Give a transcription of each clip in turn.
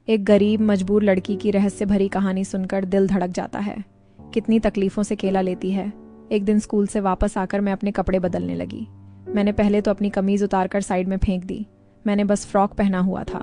एक गरीब मजबूर लड़की की रहस्य भरी कहानी सुनकर दिल धड़क जाता है। कितनी तकलीफों से केला लेती है। एक दिन स्कूल से वापस आकर मैं अपने कपड़े बदलने लगी। मैंने पहले तो अपनी कमीज उतारकर साइड में फेंक दी। मैंने बस फ्रॉक पहना हुआ था।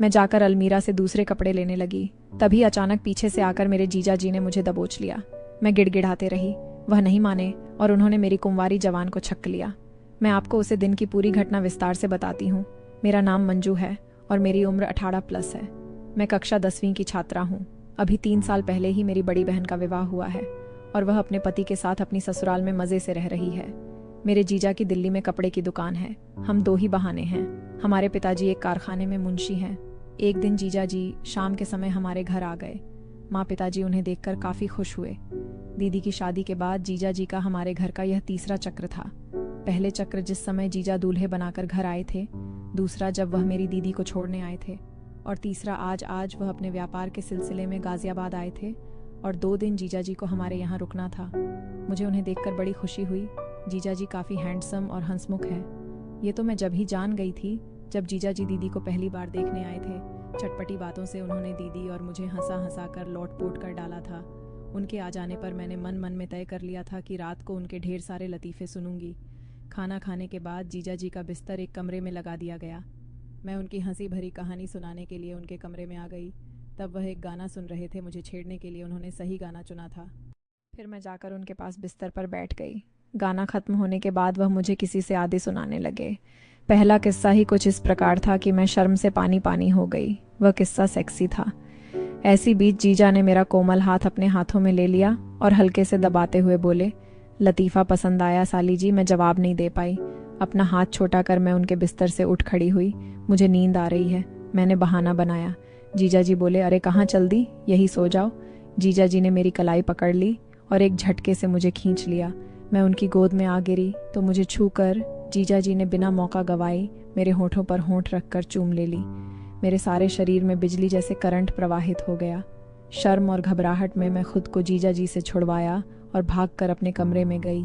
मैं जाकर अलमीरा से दूसरे कपड़े लेने लगी। तभी अचानक पीछे से आकर मेरे जीजा जी ने मुझे दबोच लिया। मैं गिड़गिड़ाते रही। वह नहीं माने और उन्होंने मेरी कुंवारी जवान को छक लिया। मैं आपको उसे दिन की पूरी घटना विस्तार से बताती हूँ। मेरा नाम मंजू है और मेरी उम्र 18+ है। मैं कक्षा 10वीं की छात्रा हूँ। अभी 3 साल पहले ही मेरी बड़ी बहन का विवाह हुआ है और वह अपने पति के साथ अपनी ससुराल में मज़े से रह रही है। मेरे जीजा की दिल्ली में कपड़े की दुकान है। हम 2 ही बहाने हैं। हमारे पिताजी एक कारखाने में मुंशी हैं। एक दिन जीजा जी शाम के समय हमारे घर आ गए। माँ पिताजी उन्हें देखकर काफ़ी खुश हुए। दीदी की शादी के बाद जीजा जी का हमारे घर का यह तीसरा चक्र था। पहले चक्र जिस समय जीजा दूल्हे बनाकर घर आए थे, दूसरा जब वह मेरी दीदी को छोड़ने आए थे, और तीसरा आज वह अपने व्यापार के सिलसिले में गाजियाबाद आए थे और 2 दिन जीजा जी को हमारे यहाँ रुकना था। मुझे उन्हें देखकर बड़ी खुशी हुई। जीजा जी काफ़ी हैंडसम और हंसमुख हैं। ये तो मैं जब ही जान गई थी जब जीजा जी दीदी को पहली बार देखने आए थे। चटपटी बातों से उन्होंने दीदी और मुझे हंसा कर लोट-पोट कर डाला था। उनके आ जाने पर मैंने मन में तय कर लिया था कि रात को उनके ढेर सारे लतीफ़े सुनूंगी। खाना खाने के बाद जीजा जी का बिस्तर एक कमरे में लगा दिया गया। मैं उनकी हंसी भरी कहानी सुनाने के लिए उनके कमरे में आ गई। तब वह एक गाना सुन रहे थे। मुझे छेड़ने के लिए उन्होंने सही गाना चुना था। फिर मैं जाकर उनके पास बिस्तर पर बैठ गई। गाना खत्म होने के बाद वह मुझे किसी से आदि सुनाने लगे। पहला किस्सा ही कुछ इस प्रकार था कि मैं शर्म से पानी पानी हो गई। वह किस्सा सेक्सी था। ऐसी बीच जीजा ने मेरा कोमल हाथ अपने हाथों में ले लिया और हल्के से दबाते हुए बोले, लतीफ़ा पसंद आया साली जी। मैं जवाब नहीं दे पाई। अपना हाथ छोटा कर मैं उनके बिस्तर से उठ खड़ी हुई। मुझे नींद आ रही है। मैंने बहाना बनाया। जीजा जी बोले, अरे कहाँ चल दी, यही सो जाओ। जीजा जी ने मेरी कलाई पकड़ ली और एक झटके से मुझे खींच लिया। मैं उनकी गोद में आ गिरी तो मुझे छूकर जीजा जी ने बिना मौका गवाई मेरे होठों पर होंठ रखकर चूम ले ली। मेरे सारे शरीर में बिजली जैसे करंट प्रवाहित हो गया। शर्म और घबराहट में मैं खुद को जीजा जी से छुड़वाया और भागकर अपने कमरे में गई।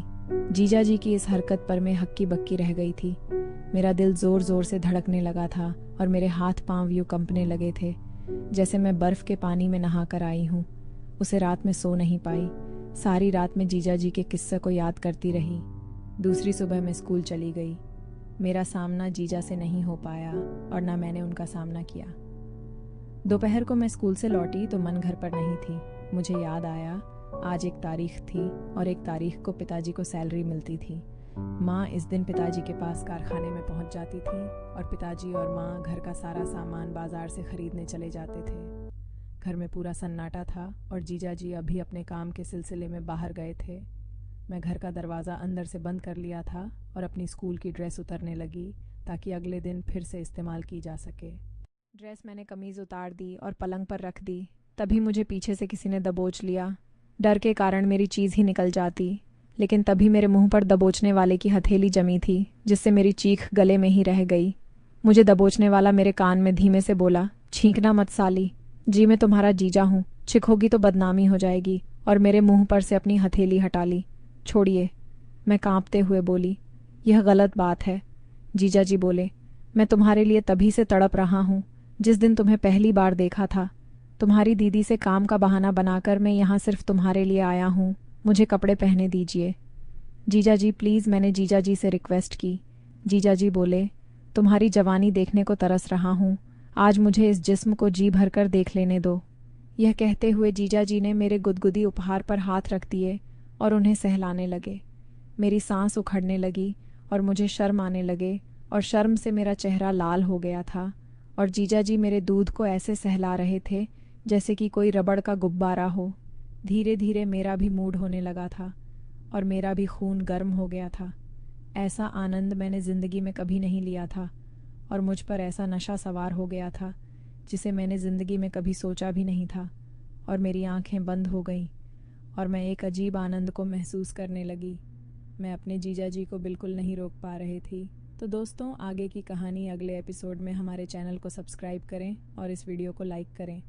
जीजा जी की इस हरकत पर मैं हक्की बक्की रह गई थी। मेरा दिल जोर जोर से धड़कने लगा था और मेरे हाथ पांव यूं कंपने लगे थे जैसे मैं बर्फ के पानी में नहा कर आई हूँ। उसे रात में सो नहीं पाई। सारी रात में जीजा जी के किस्से को याद करती रही। दूसरी सुबह मैं स्कूल चली गई। मेरा सामना जीजा से नहीं हो पाया और ना मैंने उनका सामना किया। दोपहर को मैं स्कूल से लौटी तो मन घर पर नहीं थी। मुझे याद आया आज एक तारीख थी और एक तारीख को पिताजी को सैलरी मिलती थी। माँ इस दिन पिताजी के पास कारखाने में पहुंच जाती थी और पिताजी और माँ घर का सारा सामान बाजार से खरीदने चले जाते थे। घर में पूरा सन्नाटा था और जीजा जी अभी अपने काम के सिलसिले में बाहर गए थे। मैं घर का दरवाज़ा अंदर से बंद कर लिया था और अपनी स्कूल की ड्रेस उतरने लगी ताकि अगले दिन फिर से इस्तेमाल की जा सके। ड्रेस मैंने कमीज़ उतार दी और पलंग पर रख दी। तभी मुझे पीछे से किसी ने दबोच लिया। डर के कारण मेरी चीज़ ही निकल जाती, लेकिन तभी मेरे मुंह पर दबोचने वाले की हथेली जमी थी जिससे मेरी चीख गले में ही रह गई। मुझे दबोचने वाला मेरे कान में धीमे से बोला, छींकना मत साली। जी मैं तुम्हारा जीजा हूँ, छिकोगी तो बदनामी हो जाएगी। और मेरे मुंह पर से अपनी हथेली हटा ली। छोड़िए, मैं कांपते हुए बोली, यह गलत बात है। जीजा जी बोले, मैं तुम्हारे लिए तभी से तड़प रहा हूँ जिस दिन तुम्हें पहली बार देखा था। तुम्हारी दीदी से काम का बहाना बनाकर मैं यहाँ सिर्फ तुम्हारे लिए आया हूँ। मुझे कपड़े पहने दीजिए। जीजा जी प्लीज़, मैंने जीजा जी से रिक्वेस्ट की। जीजा जी बोले, तुम्हारी जवानी देखने को तरस रहा हूँ। आज मुझे इस जिस्म को जी भर कर देख लेने दो। यह कहते हुए जीजा जी ने मेरे गुदगुदी उपहार पर हाथ रख दिए और उन्हें सहलाने लगे। मेरी सांस उखड़ने लगी और मुझे शर्म आने लगे और शर्म से मेरा चेहरा लाल हो गया था और जीजा जी मेरे दूध को ऐसे सहला रहे थे जैसे कि कोई रबड़ का गुब्बारा हो। धीरे धीरे मेरा भी मूड होने लगा था और मेरा भी खून गर्म हो गया था। ऐसा आनंद मैंने ज़िंदगी में कभी नहीं लिया था और मुझ पर ऐसा नशा सवार हो गया था जिसे मैंने ज़िंदगी में कभी सोचा भी नहीं था। और मेरी आंखें बंद हो गईं और मैं एक अजीब आनंद को महसूस करने लगी। मैं अपने जीजा जी को बिल्कुल नहीं रोक पा रही थी। तो दोस्तों, आगे की कहानी अगले एपिसोड में हमारे चैनल को सब्सक्राइब करें और इस वीडियो को लाइक करें।